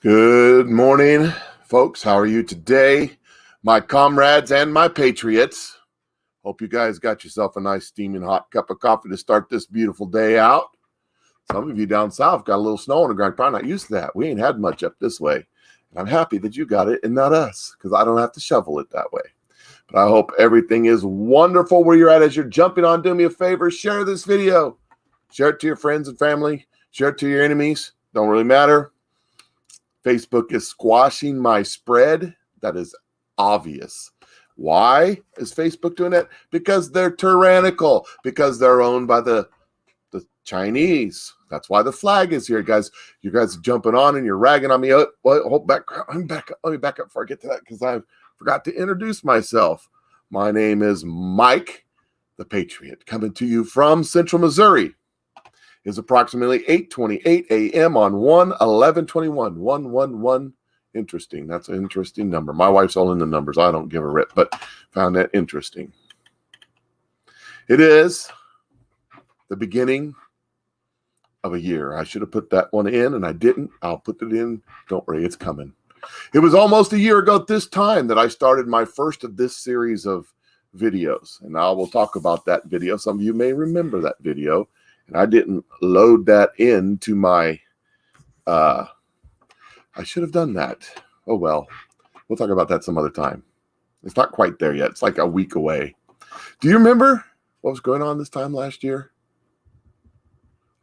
Good morning, folks. How are you today? My comrades and my patriots. Hope you guys got yourself a nice steaming hot cup of coffee to start this beautiful day out. Some of you down south got a little snow on the ground. Probably not used to that. We ain't had much up this way. And I'm happy that you got it and not us, because I don't have to shovel it that way. But I hope everything is wonderful where you're at as you're jumping on. Do me a favor, share this video. Share it to your friends and family. Share it to your enemies. Don't really matter. Facebook is squashing my spread. That is obvious. Why is Facebook doing that? Because they're tyrannical, because they're owned by the Chinese. That's why the flag is here, guys. You guys are jumping on and you're ragging on me. Oh, hold back. I'm back up. Let me back up before I get to that, because I forgot to introduce myself. My name is Mike, the Patriot, coming to you from Central Missouri. Is approximately 8:28 a.m. on 1/11/21. 111. Interesting. That's an interesting number. My wife's all in the numbers. I don't give a rip, but found that interesting. It is the beginning of a year. I should have put that one in, and I didn't. I'll put it in. Don't worry, it's coming. It was almost a year ago at this time that I started my first of this series of videos, and I will talk about that video. Some of you may remember that video. And I didn't load that into my, I should have done that. Oh, well, we'll talk about that some other time. It's not quite there yet. It's like a week away. Do you remember what was going on this time last year?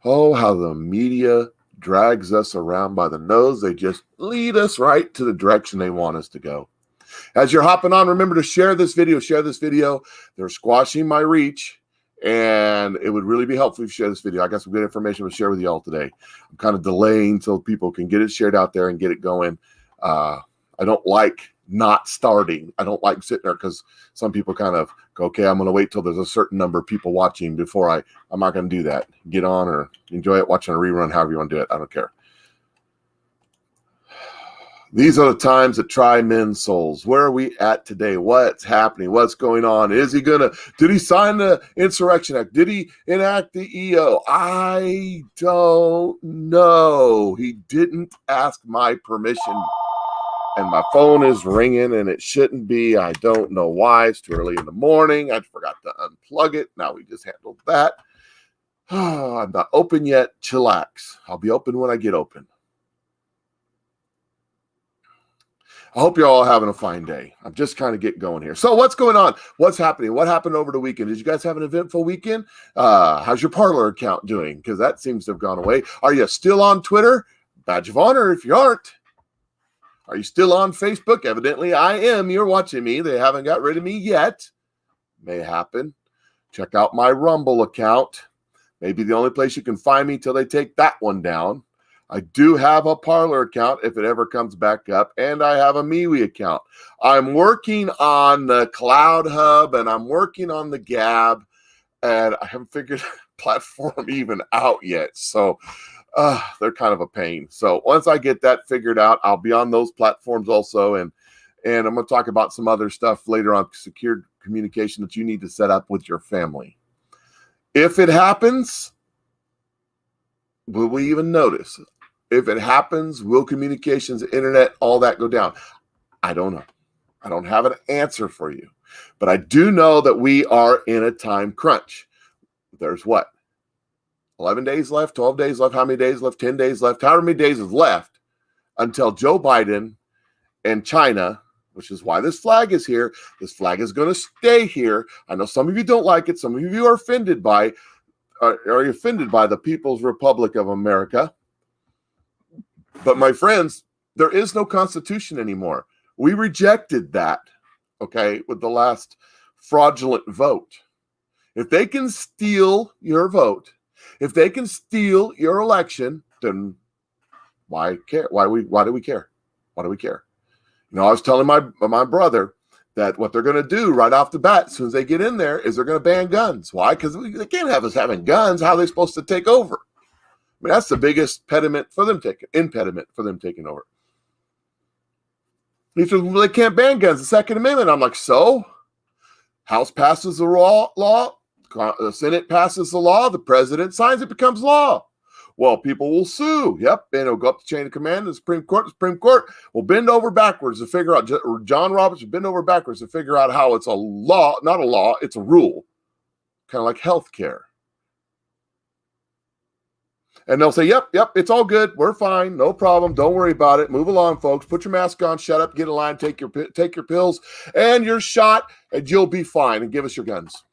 Oh, how the media drags us around by the nose. They just lead us right to the direction they want us to go. As you're hopping on, remember to share this video. Share this video. They're squashing my reach. And it would really be helpful if you share this video. I got some good information to share with you all today. I'm kind of delaying so people can get it shared out there and get it going. I don't like not starting. I don't like sitting there, because some people kind of go, okay, I'm going to wait till there's a certain number of people watching before I'm not going to do that. Get on or enjoy it, watching a rerun, however you want to do it. I don't care. These are the times that try men's souls. Where are we at today? What's happening? What's going on? Did he sign the Insurrection Act? Did he enact the EO? I don't know. He didn't ask my permission. And my phone is ringing, and it shouldn't be. I don't know why. It's too early in the morning. I forgot to unplug it. Now we just handled that. I'm not open yet. Chillax. I'll be open when I get open. I hope you're all having a fine day. I'm just kind of getting going here. So what's going on? What's happening? What happened over the weekend? Did you guys have an eventful weekend? How's your Parler account doing? Because that seems to have gone away. Are you still on Twitter? Badge of honor if you aren't. Are you still on Facebook? Evidently I am. You're watching me. They haven't got rid of me yet. May happen. Check out my Rumble account. Maybe the only place you can find me till they take that one down. I do have a Parler account if it ever comes back up, and I have a MeWe account. I'm working on the Cloud Hub, and I'm working on the Gab, and I haven't figured the platform even out yet. So they're kind of a pain. So once I get that figured out, I'll be on those platforms also, and I'm going to talk about some other stuff later on, secure communication that you need to set up with your family. If it happens, will we even notice? If it happens, will communications, internet, all that go down? I don't know. I don't have an answer for you. But I do know that we are in a time crunch. There's what? 11 days left, 12 days left, how many days left, 10 days left, however many days is left until Joe Biden and China, which is why this flag is here. This flag is going to stay here. I know some of you don't like it. Some of you are offended by the People's Republic of America. But my friends, there is no Constitution anymore. We rejected that, okay, with the last fraudulent vote. If they can steal your vote, if they can steal your election, then why care? Why do we care? Why do we care? You know, I was telling my brother that what they're going to do right off the bat, as soon as they get in there, is they're going to ban guns. Why? Because they can't have us having guns. How are they supposed to take over? I mean, that's the biggest impediment for them taking over. He said, well, they can't ban guns. The Second Amendment. I'm like, so? House passes the law, the Senate passes the law, the president signs, it becomes law. Well, people will sue. Yep. And it'll go up the chain of command to the Supreme Court. The Supreme Court will bend over backwards to figure out, John Roberts will bend over backwards to figure out how it's a law, not a law, it's a rule. Kind of like healthcare. And they'll say, yep, it's all good. We're fine. No problem. Don't worry about it. Move along, folks. Put your mask on. Shut up. Get in line. Take your pills and your shot, and you'll be fine. And give us your guns.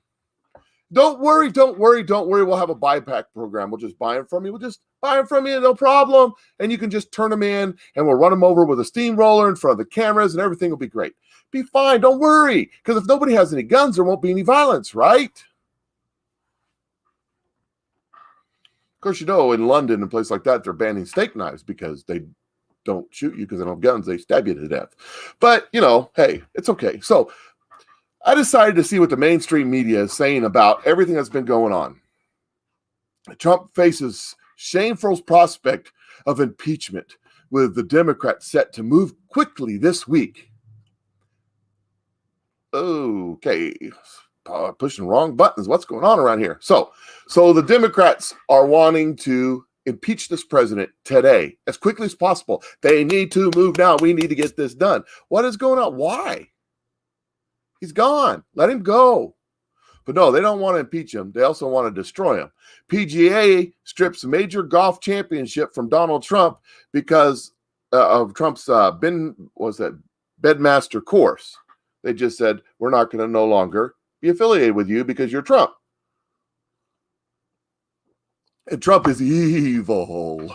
Don't worry. We'll have a buyback program. We'll just buy them from you. No problem. And you can just turn them in, and we'll run them over with a steamroller in front of the cameras, and everything will be great. Be fine. Don't worry. Because if nobody has any guns, there won't be any violence, right? Of course, in London and a place like that, they're banning steak knives because they don't shoot you because they don't have guns. They stab you to death. But, hey, it's okay. So I decided to see what the mainstream media is saying about everything that's been going on. Trump faces shameful prospect of impeachment with the Democrats set to move quickly this week. Okay. Pushing wrong buttons. What's going on around here? So the Democrats are wanting to impeach this president today as quickly as possible. They need to move now. We need to get this done. What is going on? Why? He's gone. Let him go. But no, they don't want to impeach him. They also want to destroy him. PGA strips major golf championship from Donald Trump because of Trump's Bedmaster course. They just said, we're not going to no longer be affiliated with you because you're Trump. And Trump is evil.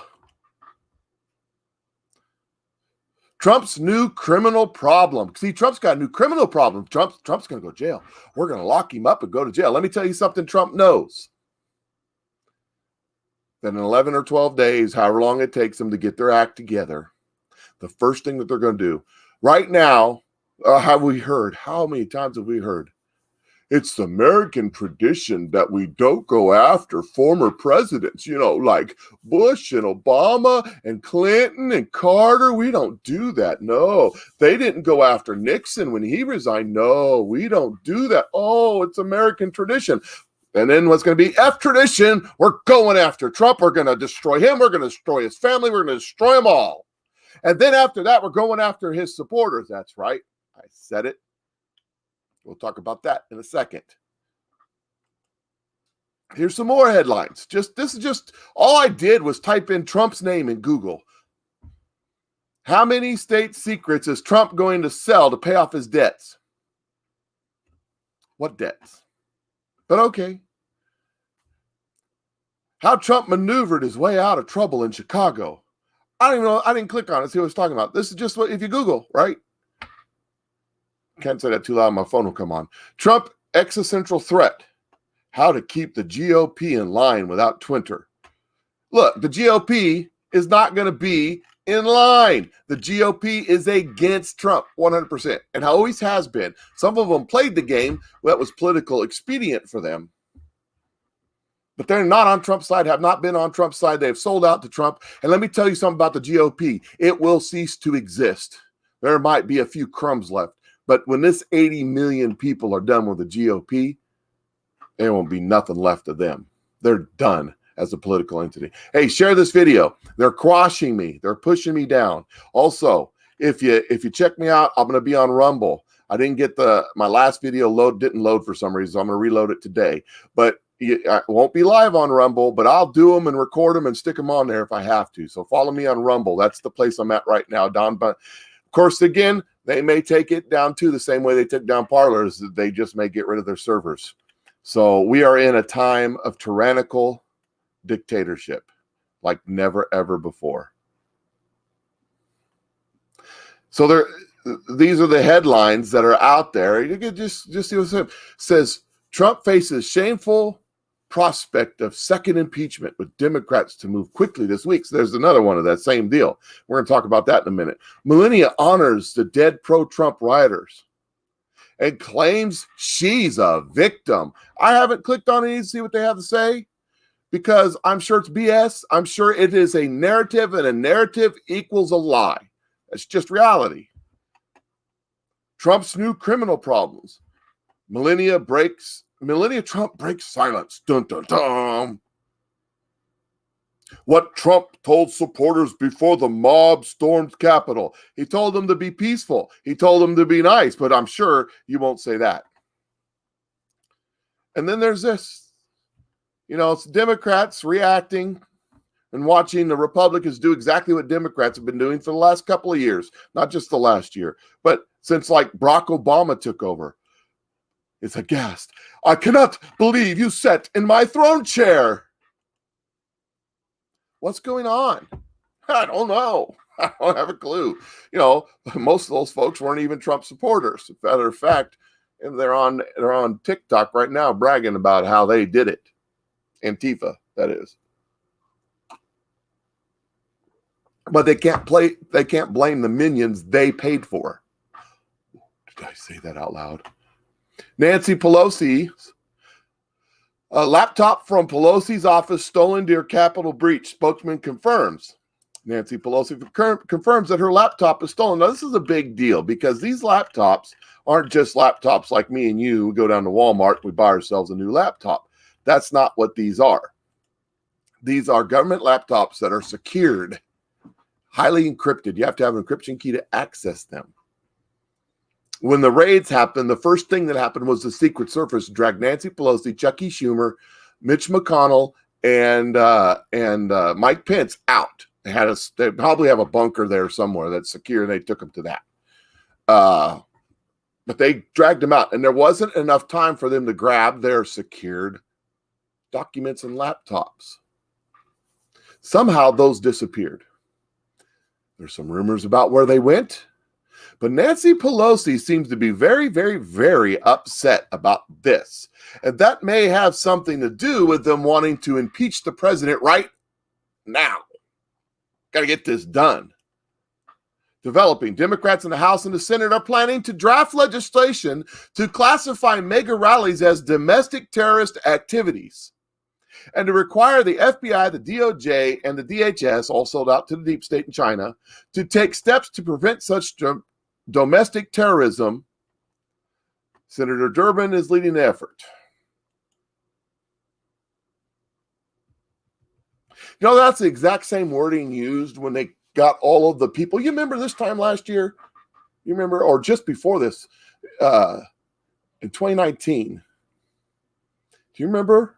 Trump's new criminal problem. See, Trump's got a new criminal problem. Trump's going to go to jail. We're going to lock him up and go to jail. Let me tell you something Trump knows. That in 11 or 12 days, however long it takes them to get their act together, the first thing that they're going to do right now, how many times have we heard? It's the American tradition that we don't go after former presidents, like Bush and Obama and Clinton and Carter. We don't do that. No, they didn't go after Nixon when he resigned. No, we don't do that. Oh, it's American tradition. And then what's going to be F tradition? We're going after Trump. We're going to destroy him. We're going to destroy his family. We're going to destroy them all. And then after that, we're going after his supporters. That's right. I said it. We'll talk about that in a second. Here's some more headlines. This is just all I did was type in Trump's name in Google. How many state secrets is Trump going to sell to pay off his debts? What debts? But okay. How Trump maneuvered his way out of trouble in Chicago. I don't even know. I didn't click on it, see what it's talking about. This is just what, if you Google, right? Can't say that too loud. My phone will come on. Trump existential threat. How to keep the GOP in line without Twitter. Look, the GOP is not going to be in line. The GOP is against Trump 100% and always has been. Some of them played the game that was political expedient for them. But they're not on Trump's side, have not been on Trump's side. They've sold out to Trump. And let me tell you something about the GOP. It will cease to exist. There might be a few crumbs left. But when this 80 million people are done with the GOP, there won't be nothing left of them. They're done as a political entity. Hey, share this video. They're quashing me. They're pushing me down. Also, if you check me out, I'm going to be on Rumble. I didn't get my last video didn't load for some reason, so I'm going to reload it today. But I won't be live on Rumble, but I'll do them and record them and stick them on there if I have to. So follow me on Rumble. That's the place I'm at right now, Don. But of course, again, they may take it down too, the same way they took down Parlors. They just may get rid of their servers. So we are in a time of tyrannical dictatorship like never, ever before. So these are the headlines that are out there. You can just see what it says. Trump faces shameful prospect of second impeachment with Democrats to move quickly this week. So there's another one of that same deal. We're going to talk about that in a minute. Melania honors the dead pro-Trump rioters and claims she's a victim. I haven't clicked on it to see what they have to say because I'm sure it's BS. I'm sure it is a narrative, and a narrative equals a lie. It's just reality. Trump's new criminal problems. Melania Trump breaks silence. Dun, dun, dun. What Trump told supporters before the mob stormed Capitol. He told them to be peaceful. He told them to be nice, but I'm sure you won't say that. And then there's this, it's Democrats reacting and watching the Republicans do exactly what Democrats have been doing for the last couple of years, not just the last year, but since like Barack Obama took over. It's aghast. I cannot believe you sat in my throne chair. What's going on? I don't know. I don't have a clue. Most of those folks weren't even Trump supporters. As a matter of fact, they're on TikTok right now bragging about how they did it. Antifa, that is. But they can't blame the minions they paid for. Did I say that out loud? Nancy Pelosi, a laptop from Pelosi's office stolen during Capitol breach. Spokesman confirms. Nancy Pelosi confirms that her laptop is stolen. Now, this is a big deal because these laptops aren't just laptops like me and you. We go down to Walmart, we buy ourselves a new laptop. That's not what these are. These are government laptops that are secured, highly encrypted. You have to have an encryption key to access them. When the raids happened, the first thing that happened was the Secret Service dragged Nancy Pelosi, Chucky Schumer, Mitch McConnell, and Mike Pence out. They probably have a bunker there somewhere that's secure, and they took them to that. But they dragged them out, and there wasn't enough time for them to grab their secured documents and laptops. Somehow those disappeared. There's some rumors about where they went. But Nancy Pelosi seems to be very, very, very upset about this. And that may have something to do with them wanting to impeach the president right now. Got to get this done. Developing. Democrats in the House and the Senate are planning to draft legislation to classify mega rallies as domestic terrorist activities and to require the FBI, the DOJ, and the DHS, all sold out to the deep state in China, to take steps to prevent such domestic terrorism. Senator Durbin is leading the effort. That's the exact same wording used when they got all of the people. You remember this time last year? You remember, or just before this, in 2019. Do you remember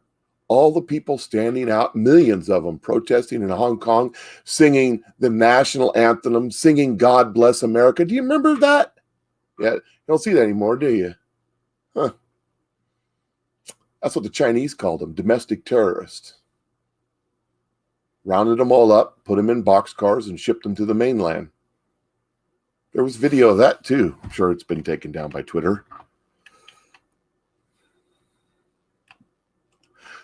all the people standing out, millions of them protesting in Hong Kong, singing the national anthem, singing God Bless America? Do you remember that? Yeah, you don't see that anymore, do you? Huh. That's what the Chinese called them, domestic terrorists. Rounded them all up, put them in boxcars, and shipped them to the mainland. There was video of that, too. I'm sure it's been taken down by Twitter.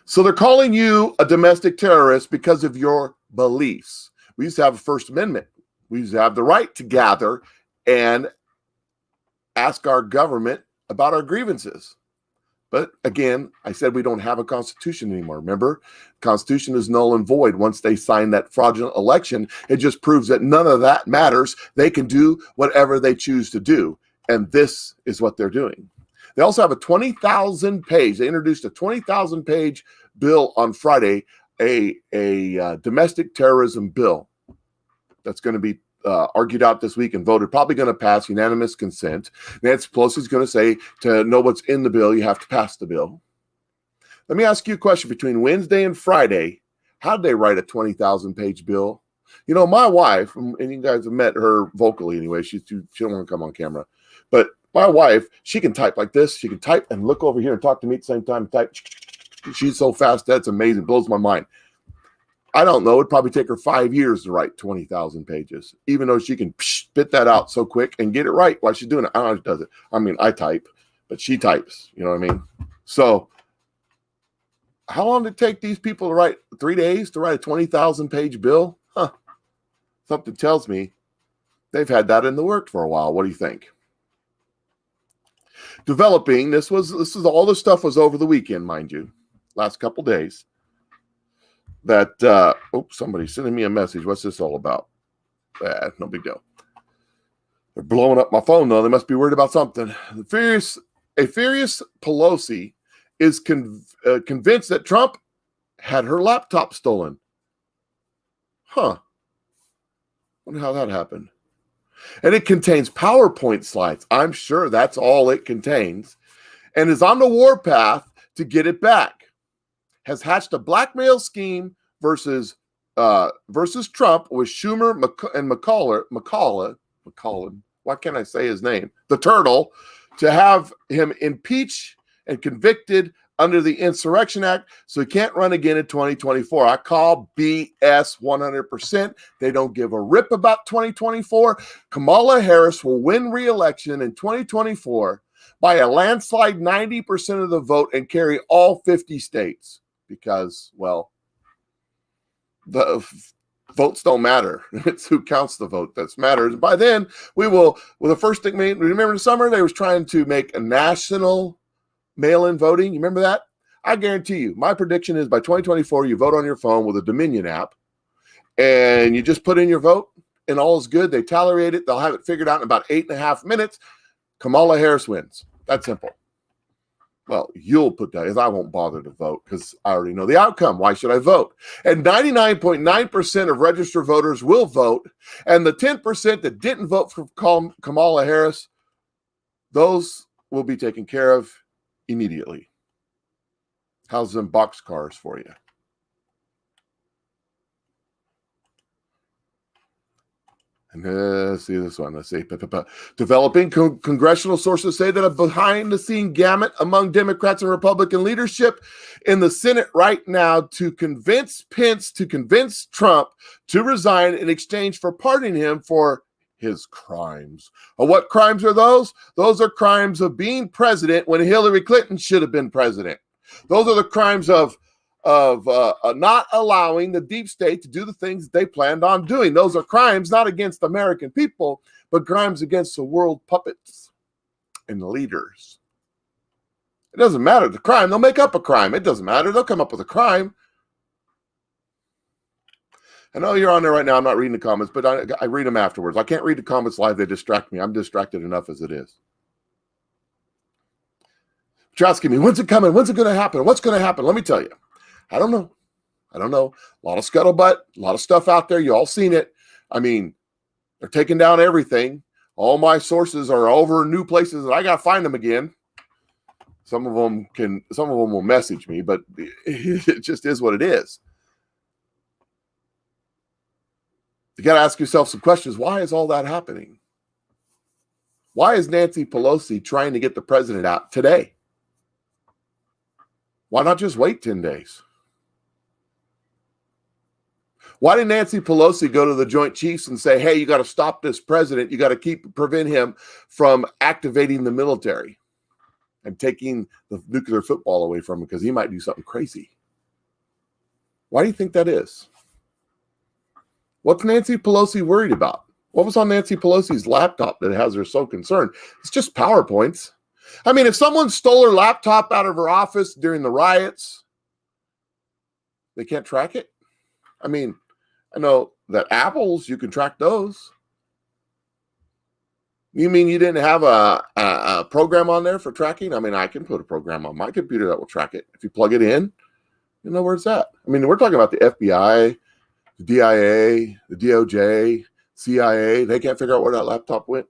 So they're calling you a domestic terrorist because of your beliefs. We used to have a First Amendment. We used to have the right to gather and ask our government about our grievances. But again, I said we don't have a constitution anymore. Remember, Constitution is null and void. Once they sign that fraudulent election, it just proves that none of that matters. They can do whatever they choose to do. And this is what they're doing. They also have a 20,000 page. They introduced a 20,000 page bill on Friday, a domestic terrorism bill that's going to be argued out this week and voted. Probably going to pass unanimous consent. Nancy Pelosi is going to say to know what's in the bill, you have to pass the bill. Let me ask you a question. Between Wednesday and Friday, how did they write a 20,000 page bill? My wife, and you guys have met her vocally anyway. She don't want to come on camera, but my wife, she can type like this. She can type and look over here and talk to me at the same time. Type. She's so fast. That's amazing. Blows my mind. I don't know. It'd probably take her 5 years to write 20,000 pages, even though she can spit that out so quick and get it right while she's doing it. I don't know how she does it. I mean, I type, but she types. You know what I mean? So how long did it take these people to write 3 days to write a 20,000 page bill? Huh. Something tells me they've had that in the works for a while. What do you think? Developing, this is all this stuff was over the weekend, mind you, last couple days. That somebody's sending me a message. What's this all about? No big deal. They're blowing up my phone though. They must be worried about something. A furious Pelosi is convinced that Trump had her laptop stolen. Huh. Wonder how that happened. And it contains PowerPoint slides. I'm sure that's all it contains. And is on the warpath to get it back. Has hatched a blackmail scheme versus Trump with Schumer and McCollum. Why can't I say his name? The turtle, to have him impeached and convicted under the Insurrection Act, so he can't run again in 2024. I call BS 100%. They don't give a rip about 2024. Kamala Harris will win re-election in 2024 by a landslide 90% of the vote and carry all 50 states because, well, the votes don't matter. It's who counts the vote that matters. By then, we will, well, the first thing, remember in the summer, they was trying to make a national mail-in voting. You remember that? I guarantee you, my prediction is by 2024, you vote on your phone with a Dominion app, and you just put in your vote, and all is good. They tolerate it. They'll have it figured out in about 8.5 minutes. Kamala Harris wins. That's simple. Well, you'll put that, as I won't bother to vote because I already know the outcome. Why should I vote? And 99.9% of registered voters will vote. And the 10% that didn't vote for Kamala Harris, those will be taken care of immediately. How's them boxcars for you? And let's see this one. Let's see. Developing congressional sources say that a behind-the-scene gamut among Democrats and Republican leadership in the Senate right now to convince Trump to resign in exchange for pardoning him for his crimes. What crimes are those? Those are crimes of being president when Hillary Clinton should have been president. Those are the crimes of not allowing the deep state to do the things they planned on doing. Those are crimes not against American people, but crimes against the world puppets and leaders. It doesn't matter the crime. They'll make up a crime. It doesn't matter. They'll come up with a crime. I know you're on there right now. I'm not reading the comments, but I read them afterwards. I can't read the comments live. They distract me. I'm distracted enough as it is. You're asking me, when's it coming? When's it going to happen? What's going to happen? Let me tell you. I don't know. A lot of scuttlebutt, a lot of stuff out there. You all seen it. I mean, they're taking down everything. All my sources are over new places, and I got to find them again. Some of them will message me, but it just is what it is. You got to ask yourself some questions. Why is all that happening? Why is Nancy Pelosi trying to get the president out today? Why not just wait 10 days? Why did Nancy Pelosi go to the Joint Chiefs and say, hey, you got to stop this president. You got to prevent him from activating the military and taking the nuclear football away from him because he might do something crazy? Why do you think that is? What's Nancy Pelosi worried about? What was on Nancy Pelosi's laptop that has her so concerned? It's just PowerPoints. I mean, if someone stole her laptop out of her office during the riots, they can't track it? I mean, I know that Apples, you can track those. You mean you didn't have a program on there for tracking? I mean, I can put a program on my computer that will track it. If you plug it in, you know where it's at. I mean, we're talking about the FBI, the DIA, the DOJ, CIA. They can't figure out where that laptop went.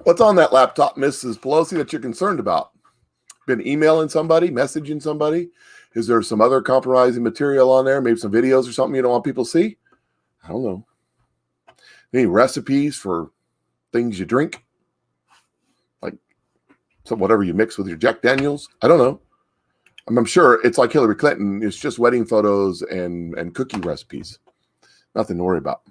What's on that laptop, Mrs. Pelosi, that you're concerned about? Been emailing somebody, messaging somebody? Is there some other compromising material on there? Maybe some videos or something you don't want people to see? I don't know. Any recipes for things you drink? Like whatever you mix with your Jack Daniels? I don't know. I'm sure it's like Hillary Clinton. It's just wedding photos and cookie recipes. Nothing to worry about.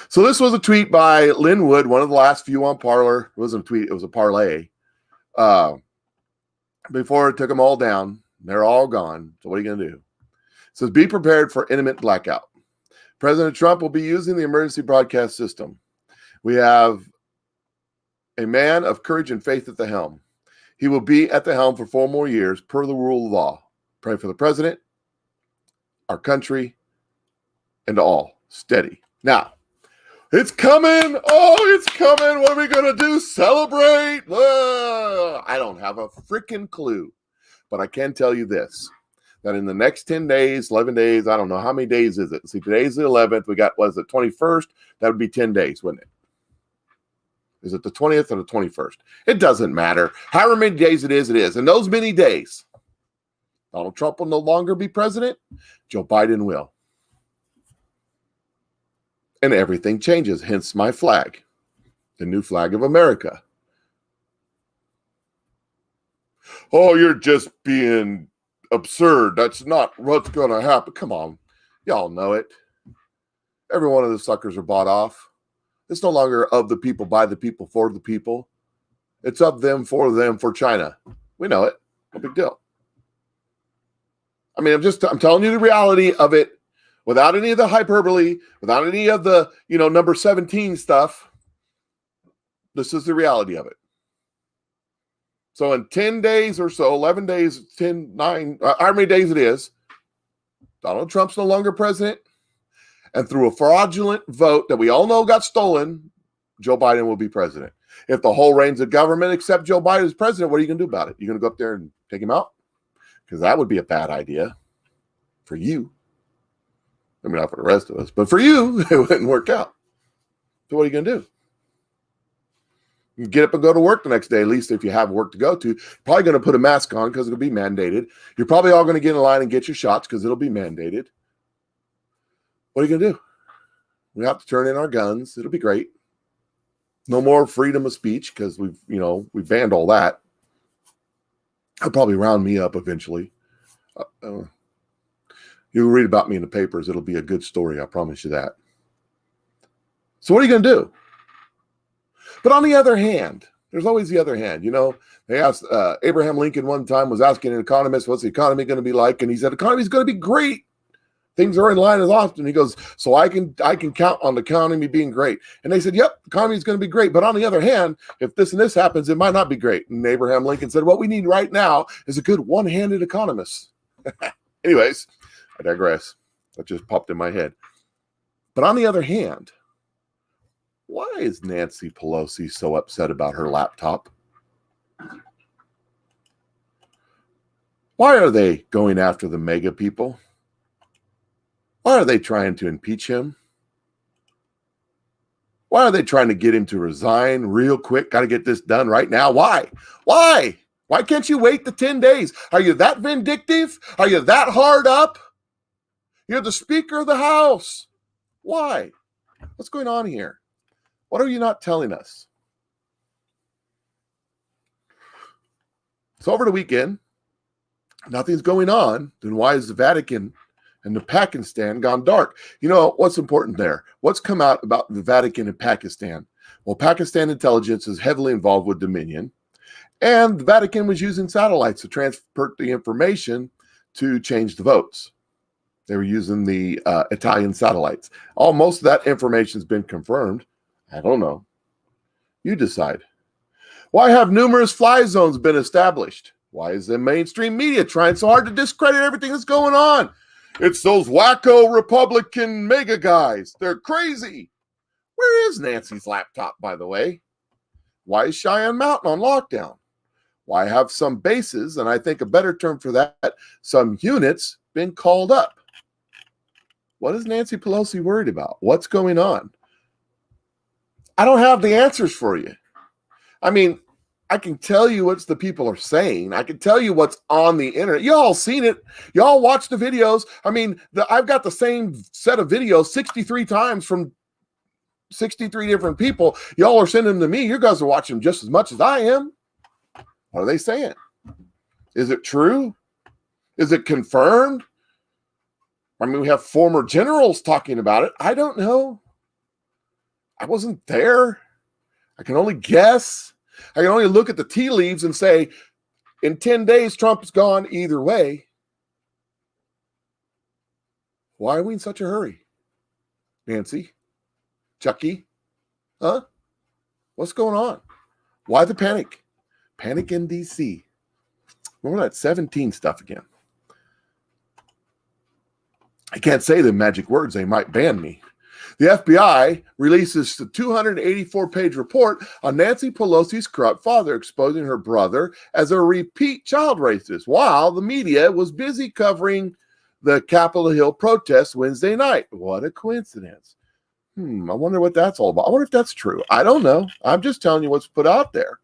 So this was a tweet by Lynn Wood, one of the last few on Parler. It wasn't a tweet. It was a parlay. Before it took them all down. They're all gone. So what are you going to do? It says, be prepared for imminent blackout. President Trump will be using the emergency broadcast system. We have a man of courage and faith at the helm. He will be at the helm for 4 more years per the rule of law. Pray for the president, our country, and all. Steady. Now, it's coming. Oh, it's coming. What are we going to do? Celebrate? I don't have a freaking clue. But I can tell you this. that in the next 10 days, 11 days, I don't know how many days is it. See, today's the 11th. We got, was it 21st? That would be 10 days, wouldn't it? Is it the 20th or the 21st? It doesn't matter. However many days it is, it is. And those many days, Donald Trump will no longer be president. Joe Biden will. And everything changes, hence my flag, the new flag of America. Oh, you're just being absurd. That's not what's going to happen. Come on. Y'all know it. Every one of the suckers are bought off. It's no longer of the people, by the people, for the people. It's of them, for China. We know it. No big deal. I mean, I'm telling you the reality of it without any of the hyperbole, without any of the, number 17 stuff. This is the reality of it. So in 10 days or so, 11 days, 10, 9, how many days it is, Donald Trump's no longer president. And through a fraudulent vote that we all know got stolen, Joe Biden will be president. If the whole reins of government accept Joe Biden as president, what are you going to do about it? You're going to go up there and take him out? Because that would be a bad idea for you. I mean, not for the rest of us, but for you, it wouldn't work out. So what are you going to do? You get up and go to work the next day, at least if you have work to go to. You're probably going to put a mask on because it'll be mandated. You're probably all going to get in line and get your shots because it'll be mandated. What are you going to do? We have to turn in our guns. It'll be great. No more freedom of speech because we've banned all that. They'll probably round me up eventually. You'll read about me in the papers. It'll be a good story. I promise you that. So what are you going to do? But on the other hand, there's always the other hand. They asked Abraham Lincoln one time was asking an economist, what's the economy going to be like? And he said, the economy is going to be great. Things are in line as often. He goes, so I can count on the economy being great. And they said, yep, the economy is going to be great. But on the other hand, if this and this happens, it might not be great. And Abraham Lincoln said, what we need right now is a good one-handed economist. Anyways, I digress. That just popped in my head. But on the other hand, why is Nancy Pelosi so upset about her laptop? Why are they going after the MAGA people? Why are they trying to impeach him? Why are they trying to get him to resign real quick? Got to get this done right now. Why? Why? Why can't you wait the 10 days? Are you that vindictive? Are you that hard up? You're the Speaker of the House. Why? What's going on here? What are you not telling us? So over the weekend, nothing's going on. Then why is the Vatican and the Pakistan gone dark? What's important there? What's come out about the Vatican and Pakistan? Well, Pakistan intelligence is heavily involved with Dominion, and the Vatican was using satellites to transport the information to change the votes. They were using the Italian satellites. Most of that information has been confirmed. I don't know. You decide. Why have numerous fly zones been established? Why is the mainstream media trying so hard to discredit everything that's going on? It's those wacko Republican mega guys. They're crazy. Where is Nancy's laptop, by the way? Why is Cheyenne Mountain on lockdown? Why have some bases, and I think a better term for that, some units, been called up? What is Nancy Pelosi worried about? What's going on? I don't have the answers for you. I mean, I can tell you what the people are saying. I can tell you what's on the internet. Y'all seen it. Y'all watch the videos. I mean, I've got the same set of videos 63 times from 63 different people. Y'all are sending them to me. You guys are watching them just as much as I am. What are they saying? Is it true? Is it confirmed? I mean, we have former generals talking about it. I don't know. I wasn't there. I can only guess. I can only look at the tea leaves and say, in 10 days, Trump's gone either way. Why are we in such a hurry? Nancy? Chucky? Huh? What's going on? Why the panic? Panic in D.C. Remember that 17 stuff again. I can't say the magic words. They might ban me. The FBI releases the 284-page report on Nancy Pelosi's corrupt father, exposing her brother as a repeat child racist, while the media was busy covering the Capitol Hill protests Wednesday night. What a coincidence. I wonder what that's all about. I wonder if that's true. I don't know. I'm just telling you what's put out there.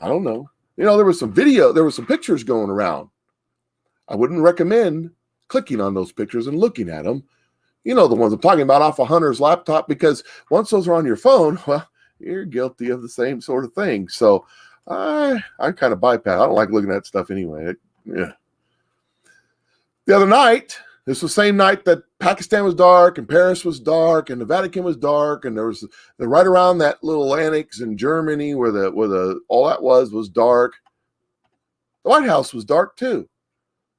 I don't know. There was some video, there was some pictures going around. I wouldn't recommend clicking on those pictures and looking at them. The ones I'm talking about off of Hunter's laptop, because once those are on your phone, well, you're guilty of the same sort of thing. So I kind of bypass. I don't like looking at that stuff anyway. The other night, this was the same night that Pakistan was dark and Paris was dark and the Vatican was dark, and there was right around that little annex in Germany where the all that was dark. The White House was dark too.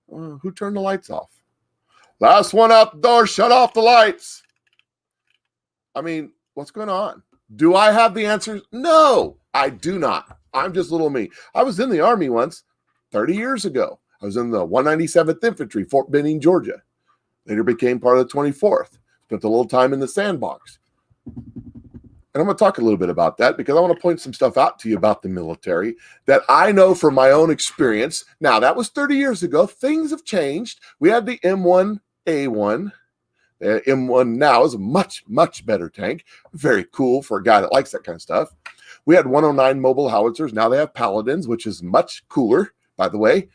Who turned the lights off? Last one out the door, shut off the lights. I mean, what's going on? Do I have the answers? No, I do not. I'm just little me. I was in the Army once, 30 years ago. I was in the 197th Infantry, Fort Benning, Georgia. Later became part of the 24th. Spent a little time in the sandbox. And I'm going to talk a little bit about that because I want to point some stuff out to you about the military that I know from my own experience. Now, that was 30 years ago. Things have changed. We had the M1A1. The M1 now is a much, much better tank. Very cool for a guy that likes that kind of stuff. We had 109 mobile howitzers. Now they have Paladins, which is much cooler, by the way.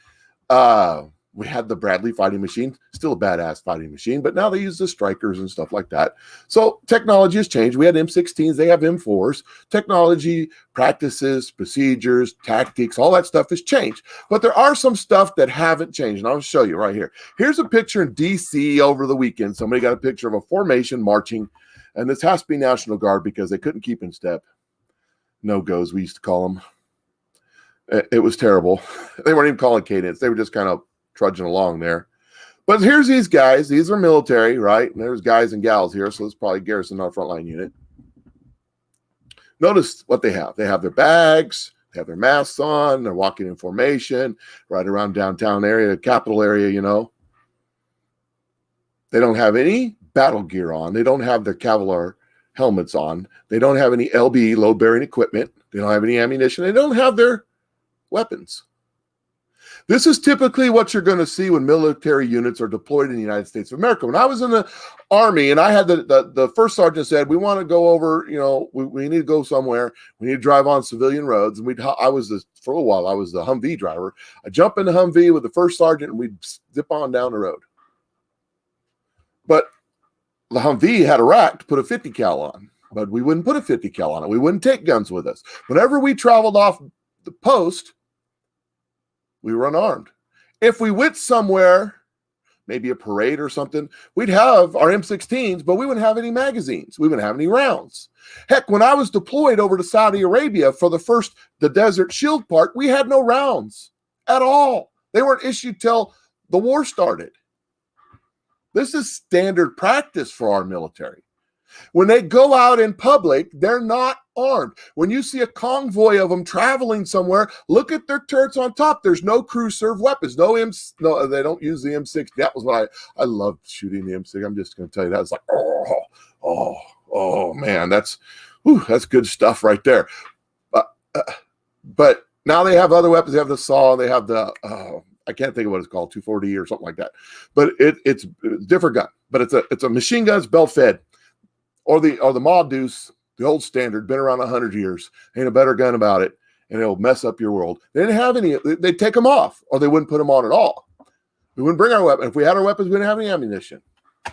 We had the Bradley fighting machine, still a badass fighting machine, but now they use the Strikers and stuff like that. So technology has changed. We had M16s, they have M4s. Technology, practices, procedures, tactics, all that stuff has changed. But there are some stuff that haven't changed, and I'll show you right here. Here's a picture in D.C. over the weekend. Somebody got a picture of a formation marching, and this has to be National Guard because they couldn't keep in step. No-goes, we used to call them. It was terrible. They weren't even calling cadence. They were just kind of trudging along there. But here's these guys. These are military, right? And there's guys and gals here, so it's probably garrison, not a frontline unit. Notice what they have. They have their bags. They have their masks on. They're walking in formation right around downtown area, capital area, They don't have any battle gear on. They don't have their Kevlar helmets on. They don't have any LB, load-bearing equipment. They don't have any ammunition. They don't have their weapons. This is typically what you're going to see when military units are deployed in the United States of America. When I was in the Army and I had the first sergeant said, we want to go over, we need to go somewhere. We need to drive on civilian roads. And for a while, I was the Humvee driver. I jump in the Humvee with the first sergeant and we'd zip on down the road. But the Humvee had a rack to put a 50 cal on, but we wouldn't put a 50 cal on it. We wouldn't take guns with us. Whenever we traveled off the post, we were unarmed. If we went somewhere, maybe a parade or something, we'd have our M16s, but we wouldn't have any magazines. We wouldn't have any rounds. Heck, when I was deployed over to Saudi Arabia for the Desert Shield part, we had no rounds at all. They weren't issued till the war started. This is standard practice for our military. When they go out in public, they're not armed. When you see a convoy of them traveling somewhere, look at their turrets on top. There's no crew serve weapons. No, they don't use the M6. That was what I loved shooting the M6. I'm just going to tell you that. It's like, oh man, that's good stuff right there. But now they have other weapons. They have the saw. They have the I can't think of what it's called, 240 or something like that. But it's a different gun. But it's a machine gun. It's belt fed. Or the Maud Deuce, the old standard, been around 100 years. Ain't a better gun about it, and it'll mess up your world. They didn't have any. They'd take them off, or they wouldn't put them on at all. We wouldn't bring our weapons. If we had our weapons, we didn't have any ammunition. So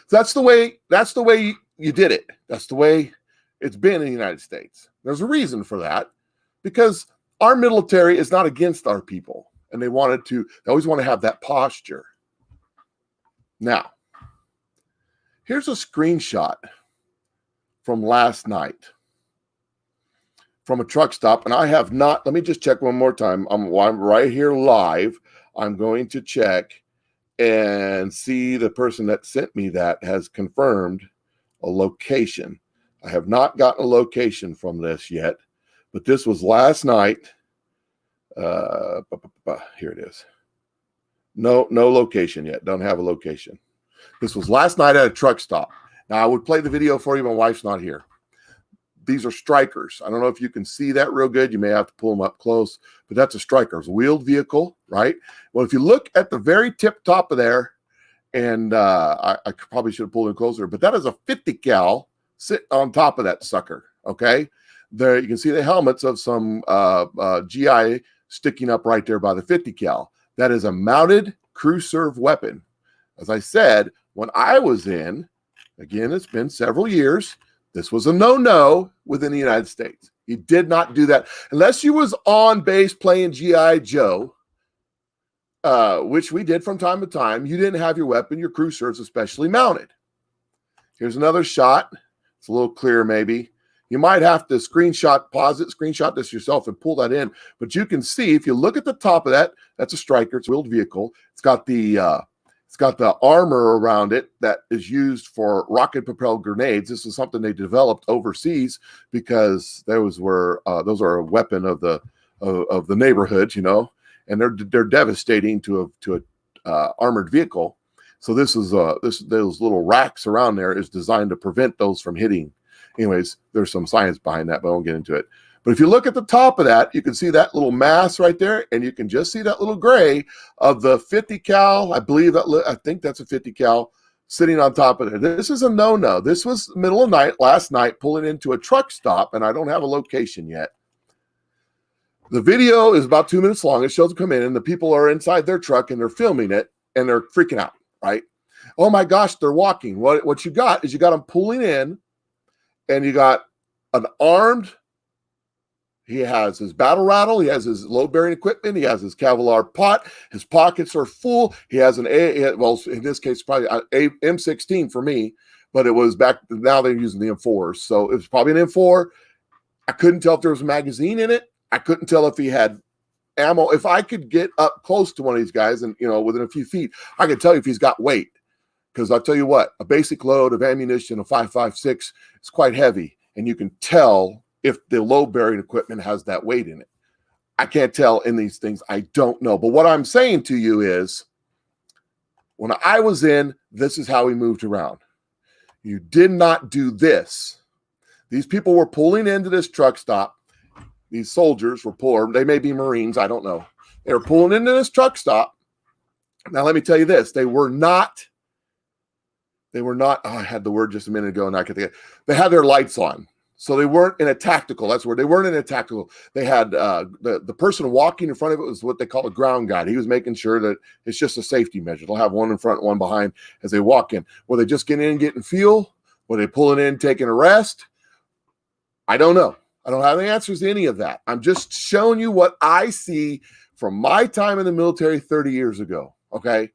that's the way you did it. That's the way it's been in the United States. There's a reason for that, because our military is not against our people, and they always want to have that posture. Now, here's a screenshot from last night from a truck stop. And I have not, let me just check one more time. I'm right here live. I'm going to check and see the person that sent me that has confirmed a location. I have not gotten a location from this yet, but this was last night. Here it is. No location yet. Don't have a location. This was last night at a truck stop. Now, I would play the video for you. My wife's not here. These are Strykers. I don't know if you can see that real good. You may have to pull them up close, but that's a Stryker. It's a wheeled vehicle, right? Well, if you look at the very tip top of there, and I probably should have pulled in closer, but that is a 50 cal sitting on top of that sucker, okay? There you can see the helmets of some GI sticking up right there by the 50 cal. That is a mounted crew serve weapon. As I said, when I was in, again, it's been several years, this was a no-no within the United States. You did not do that unless you was on base playing G.I. Joe, which we did from time to time. You didn't have your weapon, your crew serves, especially mounted. Here's another shot. It's a little clearer, maybe. You might have to pause it, screenshot this yourself and pull that in. But you can see, if you look at the top of that, that's a Stryker. It's a wheeled vehicle. It's got the armor around it that is used for rocket-propelled grenades. This is something they developed overseas because those are a weapon of the neighborhood, you know, and they're devastating to a armored vehicle. So this is those little racks around there is designed to prevent those from hitting. Anyways, there's some science behind that, but I won't get into it. But if you look at the top of that, you can see that little mass right there, and you can just see that little gray of the 50 cal. I think that's a 50 cal sitting on top of it. This is a no-no. This was middle of night last night, pulling into a truck stop, and I don't have a location yet. The video is about 2 minutes long. It shows them come in, and the people are inside their truck, and they're filming it, and they're freaking out, right? Oh my gosh, they're walking. What you got is you got them pulling in, and you got an armed. He has his battle rattle. He has his load-bearing equipment. He has his Kevlar pot. His pockets are full. He has in this case, probably a M16 for me, but it was back. Now they're using the M4s. So it was probably an M4. I couldn't tell if there was a magazine in it. I couldn't tell if he had ammo. If I could get up close to one of these guys and, within a few feet, I could tell you if he's got weight. Because I'll tell you what, a basic load of ammunition, a 5.56, is quite heavy. And you can tell if the load-bearing equipment has that weight in it. I can't tell in these things. I don't know. But what I'm saying to you is, when I was in, this is how we moved around. You did not do this. These people were pulling into this truck stop. These soldiers were pulling. They may be Marines. I don't know. They were pulling into this truck stop. Now, let me tell you this. They were not, I had the word just a minute ago, and I could think they had their lights on. So they weren't in a tactical. That's where they weren't in a tactical. They had the person walking in front of it was what they call a ground guide. He was making sure that it's just a safety measure. They'll have one in front, one behind as they walk in. Were they just getting in, getting fuel? Were they pulling in, taking a rest? I don't know. I don't have the answers to any of that. I'm just showing you what I see from my time in the military 30 years ago. Okay.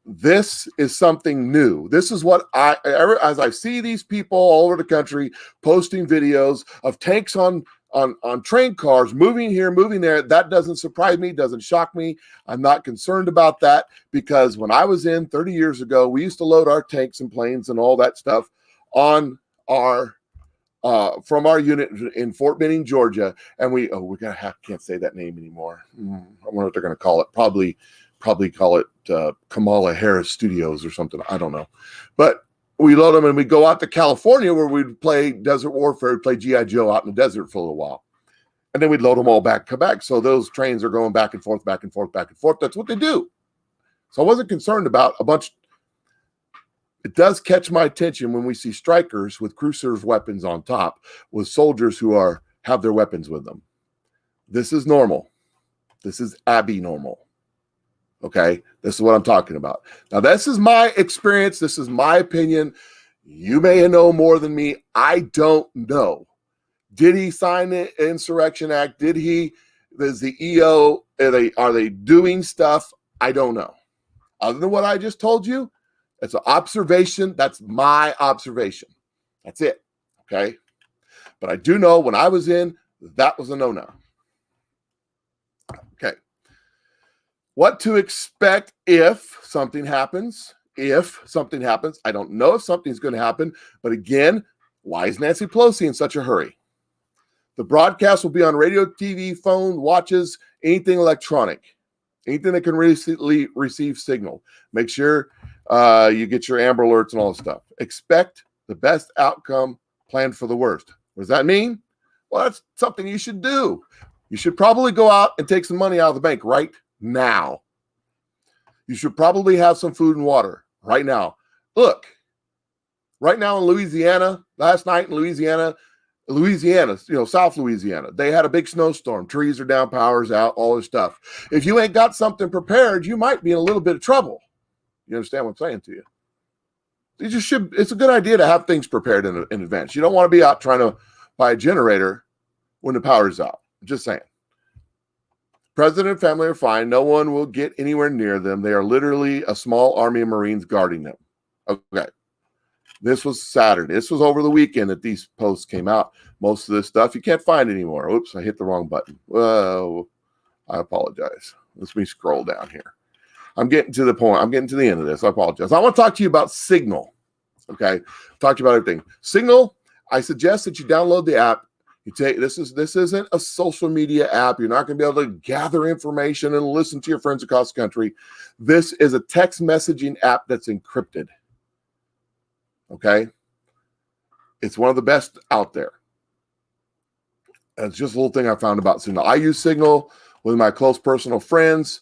This is something new. This is what as I see these people all over the country posting videos of tanks on train cars moving here, moving there. That doesn't surprise me, doesn't shock me. I'm not concerned about that because when I was in 30 years ago, we used to load our tanks and planes and all that stuff on our from our unit in Fort Benning, Georgia, and can't say that name anymore. I wonder what they're going to call it. Probably call it Kamala Harris Studios or something. I don't know. But we load them and we go out to California where we'd play Desert Warfare, we'd play G.I. Joe out in the desert for a little while. And then we'd load them all back to back. So those trains are going back and forth, back and forth, back and forth. That's what they do. So I wasn't concerned about a bunch. It does catch my attention when we see Strykers with crew serve weapons on top with soldiers who have their weapons with them. This is normal. This is abnormal. Okay, this is what I'm talking about. Now, this is my experience. This is my opinion. You may know more than me. I don't know. Did he sign the Insurrection Act? Is the EO, are they doing stuff? I don't know. Other than what I just told you, it's an observation. That's my observation. That's it. Okay. But I do know when I was in, that was a no-no. Okay. What to expect if something happens. I don't know if something's going to happen. But again, why is Nancy Pelosi in such a hurry? The broadcast will be on radio, TV, phone, watches, anything electronic, anything that can receive signal. Make sure You get your Amber Alerts and all this stuff. Expect the best outcome, plan for the worst. What does that mean? Well, that's something you should do. You should probably go out and take some money out of the bank right now. You should probably have some food and water right now. Look, right now in Louisiana, last night in Louisiana, South Louisiana, they had a big snowstorm. Trees are down, power's out, all this stuff. If you ain't got something prepared, you might be in a little bit of trouble. You understand what I'm saying to you? It's a good idea to have things prepared in advance. You don't want to be out trying to buy a generator when the power's out. I'm just saying. President and family are fine. No one will get anywhere near them. They are literally a small army of Marines guarding them. Okay. This was Saturday. This was over the weekend that these posts came out. Most of this stuff you can't find anymore. Oops, I hit the wrong button. Whoa, I apologize. Let me scroll down here. I'm getting to the point. I'm getting to the end of this. I apologize. I want to talk to you about Signal. Okay. Talk to you about everything. Signal, I suggest that you download the app. This isn't a social media app. You're not going to be able to gather information and listen to your friends across the country. This is a text messaging app that's encrypted. Okay? It's one of the best out there. And it's just a little thing I found about Signal. I use Signal with my close personal friends.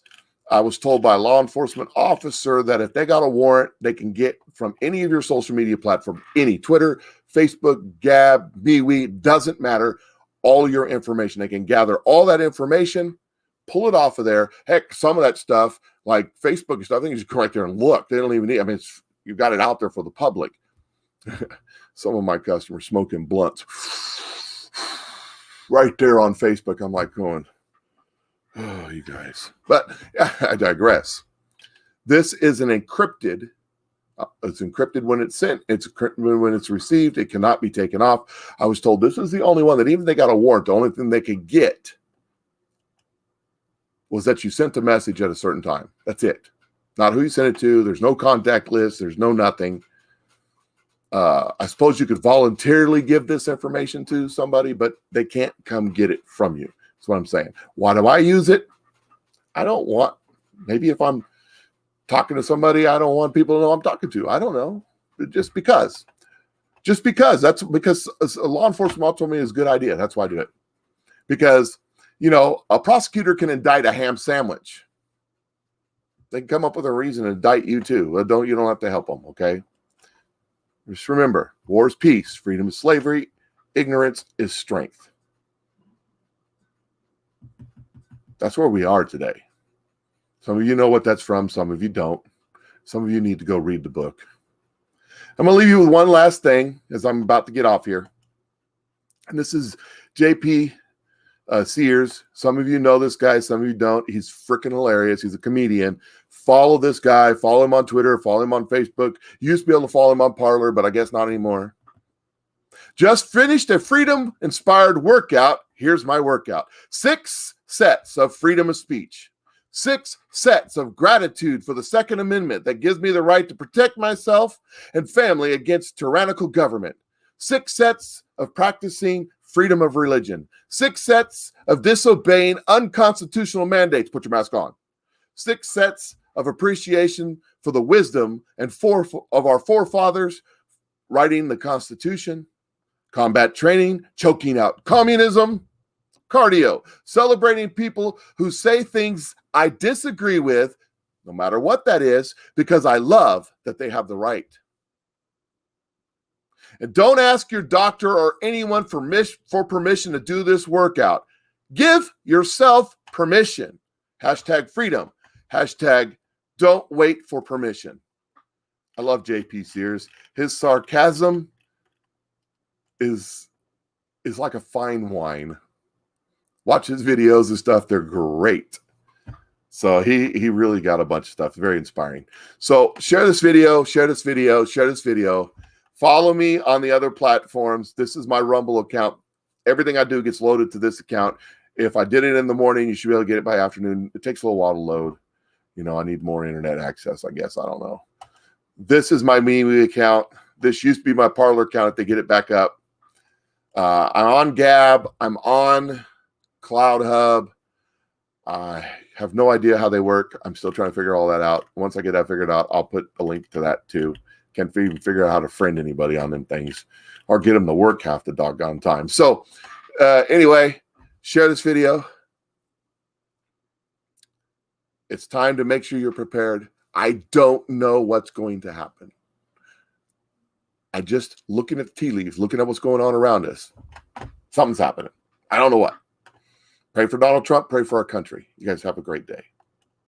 I was told by a law enforcement officer that if they got a warrant, they can get from any of your social media platform, any Twitter, Facebook, Gab, MeWe, doesn't matter, all your information. They can gather all that information, pull it off of there. Heck, some of that stuff, like Facebook and stuff, I think you just go right there and look. They don't even need, you've got it out there for the public. Some of my customers smoking blunts right there on Facebook. I'm like going, oh, you guys. But I digress. This is an encrypted. It's encrypted when it's sent. It's encrypted when it's received. It cannot be taken off. I was told this is the only one that even if they got a warrant, the only thing they could get was that you sent a message at a certain time. That's it. Not who you sent it to. There's no contact list. There's no nothing. I suppose you could voluntarily give this information to somebody, but they can't come get it from you. That's what I'm saying. Why do I use it? Maybe if I'm talking to somebody, I don't want people to know I'm talking to. I don't know. Just because. That's because a law enforcement told me it's a good idea. That's why I do it. Because, a prosecutor can indict a ham sandwich. They can come up with a reason to indict you too. You don't have to help them, okay? Just remember, war is peace, freedom is slavery, ignorance is strength. That's where we are today. Some of you know what that's from. Some of you don't. Some of you need to go read the book. I'm going to leave you with one last thing as I'm about to get off here. And this is JP Sears. Some of you know this guy. Some of you don't. He's freaking hilarious. He's a comedian. Follow this guy. Follow him on Twitter. Follow him on Facebook. You used to be able to follow him on Parler, but I guess not anymore. Just finished a freedom-inspired workout. Here's my workout. 6 sets of freedom of speech. 6 sets of gratitude for the Second Amendment that gives me the right to protect myself and family against tyrannical government. 6 sets of practicing freedom of religion. 6 sets of disobeying unconstitutional mandates. Put your mask on. 6 sets of appreciation for the wisdom and of our forefathers writing the Constitution. Combat training, choking out communism. Cardio, celebrating people who say things I disagree with, no matter what that is, because I love that they have the right. And don't ask your doctor or anyone for permission to do this workout. Give yourself permission. #freedom. #don't wait for permission. I love JP Sears. His sarcasm is like a fine wine. Watch his videos and stuff. They're great. So he really got a bunch of stuff. Very inspiring. So share this video. Follow me on the other platforms. This is my Rumble account. Everything I do gets loaded to this account. If I did it in the morning, you should be able to get it by afternoon. It takes a little while to load. I need more internet access, I guess. I don't know. This is my MeWe account. This used to be my Parler account if they get it back up. I'm on Gab. I'm on Cloud Hub. I have no idea how they work. I'm still trying to figure all that out. Once I get that figured out, I'll put a link to that too. Can't even figure out how to friend anybody on them things or get them to work half the doggone time. So anyway, share this video. It's time to make sure you're prepared. I don't know what's going to happen. I just looking at the tea leaves, looking at what's going on around us. Something's happening. I don't know what. Pray for Donald Trump. Pray for our country. You guys have a great day.